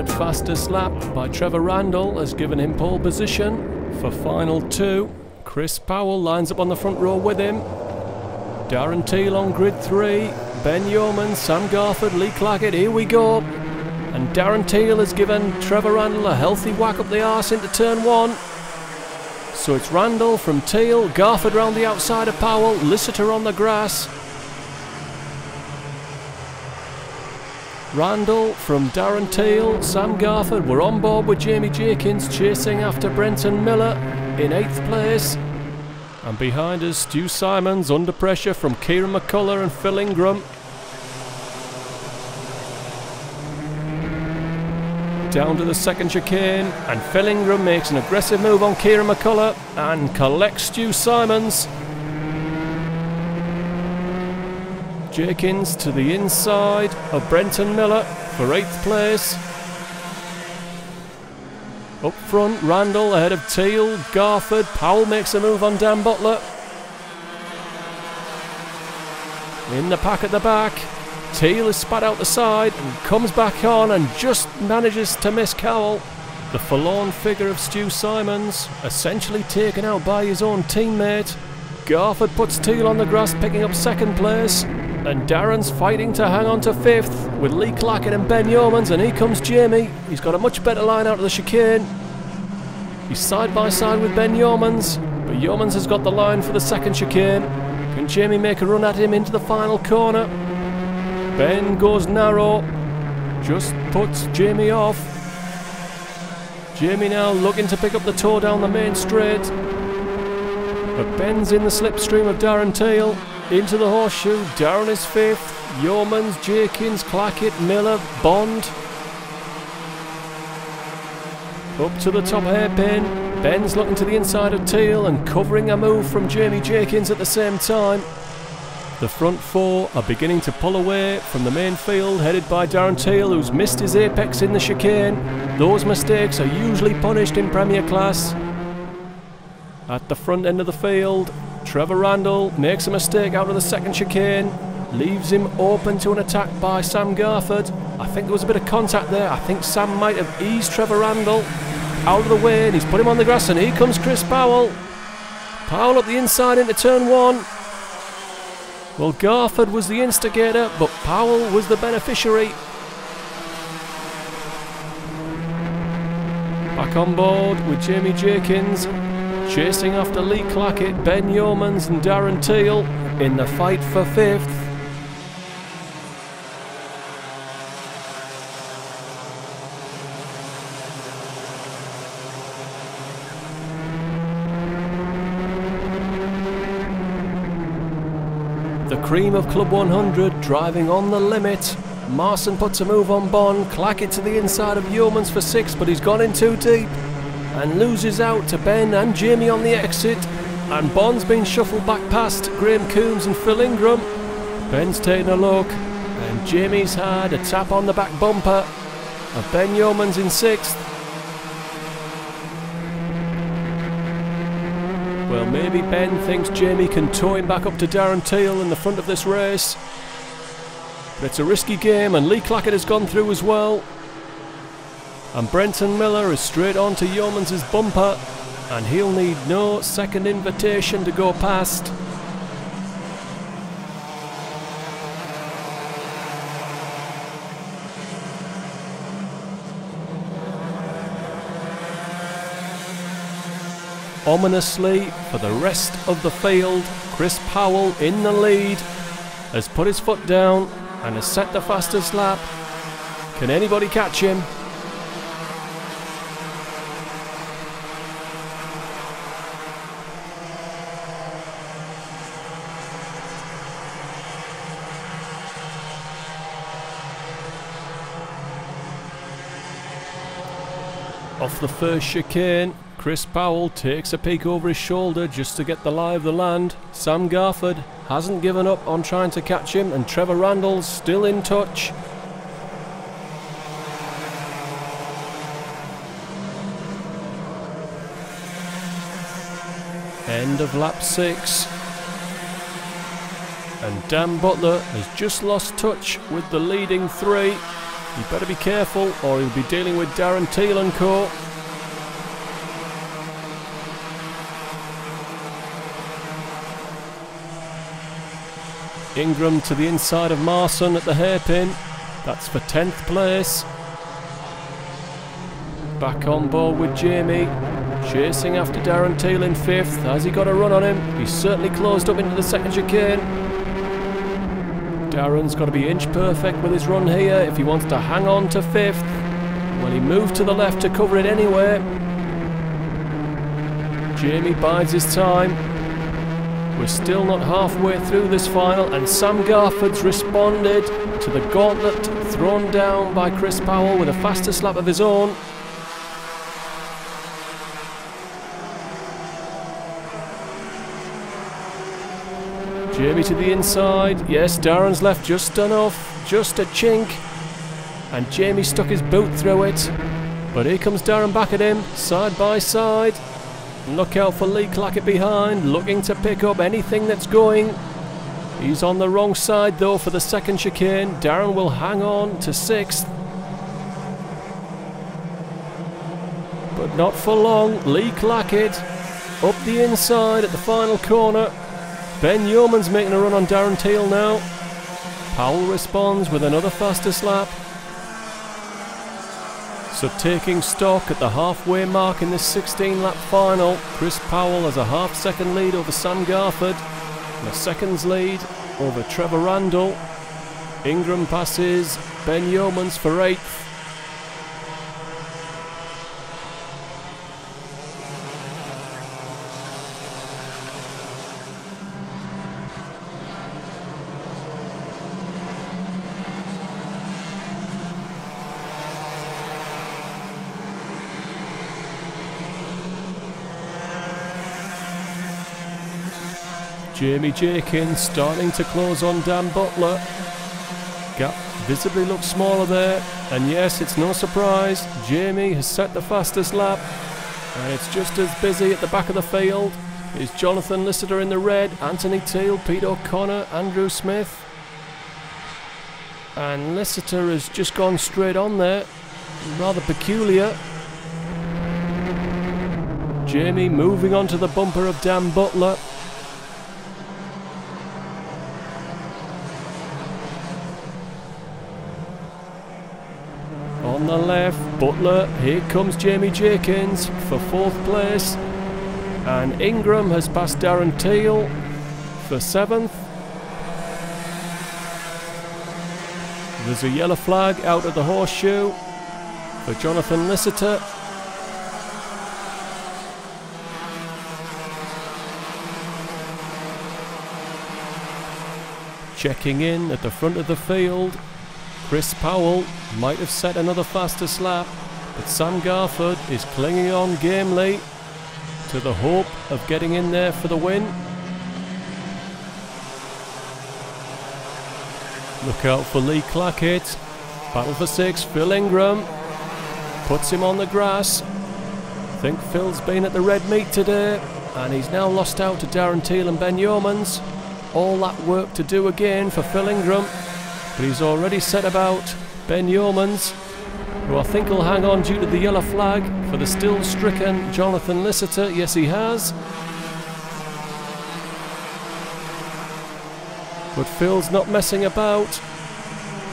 at fastest lap by Trevor Randall has given him pole position. For final 2, Chris Powell lines up on the front row with him. Darren Teal on grid 3, Ben Yeoman, Sam Garford, Lee Clackett, here we go. And Darren Teal has given Trevor Randall a healthy whack up the arse into turn 1. So it's Randall from Teal, Garford round the outside of Powell, Lister on the grass. Randall from Darren Teal, Sam Garford, we're on board with Jamie Jenkins chasing after Brenton Miller in 8th place. And behind us, Stu Simons under pressure from Kieran McCullough and Phil Ingram. Down to the second chicane, and Phil Ingram makes an aggressive move on Kieran McCullough and collects Stu Simons. Jenkins to the inside of Brenton Miller for 8th place. Up front, Randall ahead of Teal, Garford, Powell makes a move on Dan Butler. In the pack at the back, Teal is spat out the side and comes back on and just manages to miss Cowell. The forlorn figure of Stu Simons, essentially taken out by his own teammate. Garford puts Teal on the grass, picking up 2nd place. And Darren's fighting to hang on to 5th with Lee Clackett and Ben Yeomans, and here comes Jamie. He's got a much better line out of the chicane. He's side by side with Ben Yeomans, but Yeomans has got the line for the 2nd chicane. Can Jamie make a run at him into the final corner? Ben goes narrow, just puts Jamie off. Jamie now looking to pick up the toe down the main straight, but Ben's in the slipstream of Darren Teal. Into the horseshoe, Darren is 5th, Yeomans, Jenkins, Clackett, Miller, Bond. Up to the top hairpin, Ben's looking to the inside of Teal and covering a move from Jamie Jenkins at the same time. The front 4 are beginning to pull away from the main field, headed by Darren Teal, who's missed his apex in the chicane. Those mistakes are usually punished in Premier Class. At the front end of the field, Trevor Randall makes a mistake out of the 2nd chicane, leaves him open to an attack by Sam Garford. I think there was a bit of contact there. I think Sam might have eased Trevor Randall out of the way, and he's put him on the grass, and here comes Chris Powell. Powell up the inside into turn 1. Well, Garford was the instigator, but Powell was the beneficiary. Back on board with Jamie Jenkins, chasing after Lee Clackett, Ben Yeomans and Darren Teal in the fight for 5th. The cream of Club 100 driving on the limit. Marson puts a move on Bond, Clackett to the inside of Yeomans for 6th, but he's gone in too deep and loses out to Ben and Jamie on the exit, and Bond's been shuffled back past Graham Coombs and Phil Ingram. Ben's taking a look, and Jamie's had a tap on the back bumper of Ben Yeomans in 6th. Well, maybe Ben thinks Jamie can tow him back up to Darren Teal in the front of this race, but it's a risky game, and Lee Clackett has gone through as well. And Brenton Miller is straight on to Yeomans' bumper, and he'll need no second invitation to go past. Ominously, for the rest of the field, Chris Powell in the lead has put his foot down and has set the fastest lap. Can anybody catch him? Off the first chicane, Chris Powell takes a peek over his shoulder just to get the lie of the land. Sam Garford hasn't given up on trying to catch him, and Trevor Randall's still in touch. End of lap 6. And Dan Butler has just lost touch with the leading 3. You better be careful or he'll be dealing with Darren Teal and co. Ingram to the inside of Marson at the hairpin. That's for 10th place. Back on board with Jamie. Chasing after Darren Teal in 5th. Has he got a run on him? He's certainly closed up into the second chicane. Darren's got to be inch perfect with his run here if he wants to hang on to 5th. Well, he moved to the left to cover it anyway. Jamie bides his time. We're still not halfway through this final, and Sam Garford's responded to the gauntlet thrown down by Chris Powell with a faster slap of his own. Jamie to the inside. Yes, Darren's left just enough, just a chink, and Jamie stuck his boot through it. But here comes Darren back at him, side by side. Look out for Lee Clackett behind, looking to pick up anything that's going. He's on the wrong side though for the second chicane. Darren will hang on to 6th. But not for long. Lee Clackett up the inside at the final corner. Ben Yeoman's making a run on Darren Teal now. Powell responds with another faster slap. So taking stock at the halfway mark in this 16-lap final, Chris Powell has a half-second lead over Sam Garford and a seconds lead over Trevor Randall. Ingram passes Ben Yeomans for 8th. Jamie Jenkins starting to close on Dan Butler. Gap visibly looks smaller there, and yes, it's no surprise, Jamie has set the fastest lap, and it's just as busy at the back of the field. Is Jonathan Lister in the red, Anthony Teal, Pete O'Connor, Andrew Smith, and Lister has just gone straight on there, rather peculiar. Jamie moving on to the bumper of Dan Butler. On the left, Butler, here comes Jamie Jenkins for 4th place, and Ingram has passed Darren Teal for 7th. There's a yellow flag out at the horseshoe for Jonathan Lister. Checking in at the front of the field, Chris Powell might have set another faster slap, but Sam Garford is clinging on gamely to the hope of getting in there for the win. Look out for Lee Clackett. Battle for 6, Phil Ingram puts him on the grass. I think Phil's been at the red meet today, and he's now lost out to Darren Teal and Ben Yeomans. All that work to do again for Phil Ingram, but he's already set about Ben Yeomans, who I think will hang on due to the yellow flag for the still stricken Jonathan Lister. Yes, he has. But Phil's not messing about,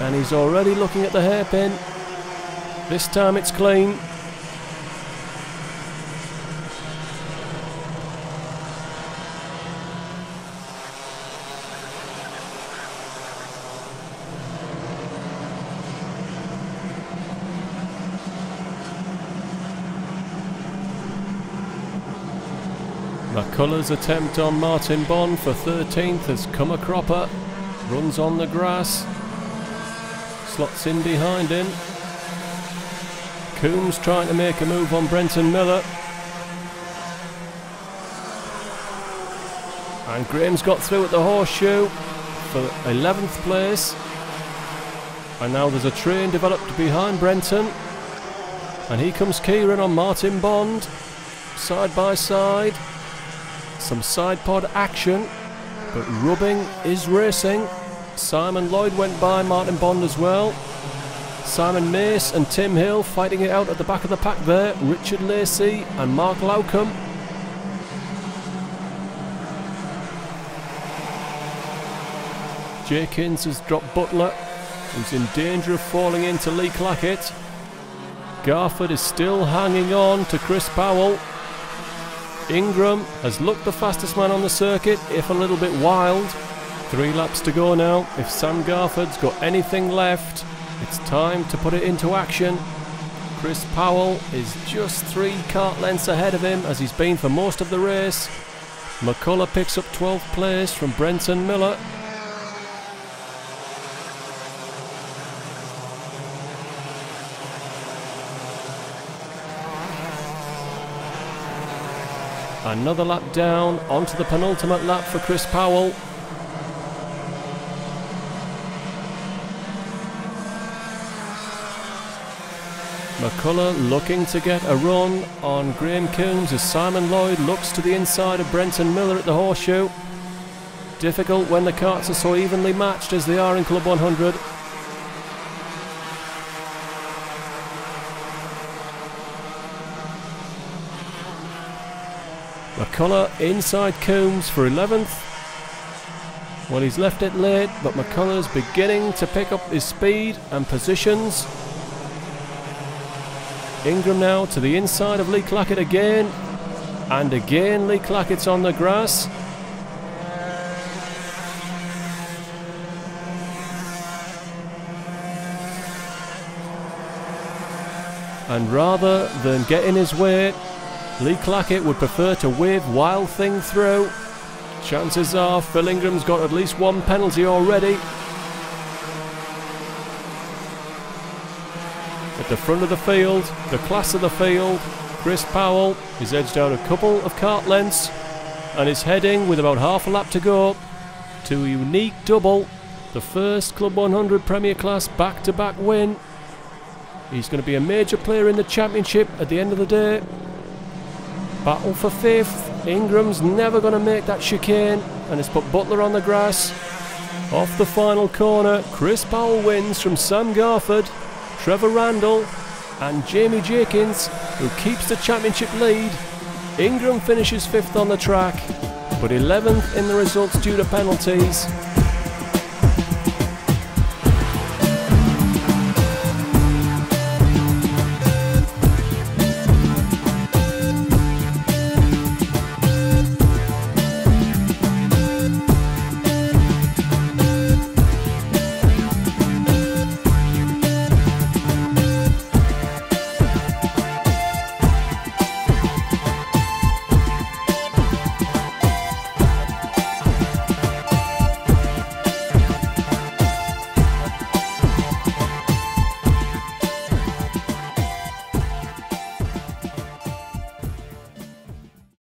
and he's already looking at the hairpin. This time it's clean. McCullers' attempt on Martin Bond for 13th has come a cropper. Runs on the grass. Slots in behind him. Coombs trying to make a move on Brenton Miller. And Graham's got through at the horseshoe for 11th place. And now there's a train developed behind Brenton. And here comes Kieran on Martin Bond. Side by side. Some side pod action, but rubbing is racing. Simon Lloyd went by Martin Bond as well. Simon Mace and Tim Hill fighting it out at the back of the pack there. Richard Lacey and Mark Lowcombe. Jenkins has dropped Butler, who's in danger of falling into Lee Clackett. Garford is still hanging on to Chris Powell. Ingram has looked the fastest man on the circuit, if a little bit wild. 3 laps to go now. If Sam Garford's got anything left, it's time to put it into action. Chris Powell is just 3 kart lengths ahead of him, as he's been for most of the race. McCullough picks up 12th place from Brenton Miller. Another lap down, onto the penultimate lap for Chris Powell. McCullough looking to get a run on Graham Coombs as Simon Lloyd looks to the inside of Brenton Miller at the horseshoe. Difficult when the karts are so evenly matched as they are in Club 100. McCullough inside Coombs for 11th. Well, he's left it late, but McCullough's beginning to pick up his speed and positions. Ingram now to the inside of Lee Clackett again. And again Lee Clackett's on the grass. And rather than get in his way, Lee Clackett would prefer to wave Wild Thing through. Chances are Phil Ingram's got at least 1 penalty already. At the front of the field, the class of the field, Chris Powell is edged out a couple of kart lengths and is heading, with about half a lap to go, to a unique double, the first Club 100 Premier Class back-to-back win. He's going to be a major player in the championship at the end of the day. Battle for 5th. Ingram's never going to make that chicane and has put Butler on the grass. Off the final corner, Chris Powell wins from Sam Garford, Trevor Randall and Jamie Jenkins, who keeps the championship lead. Ingram finishes 5th on the track, but 11th in the results due to penalties.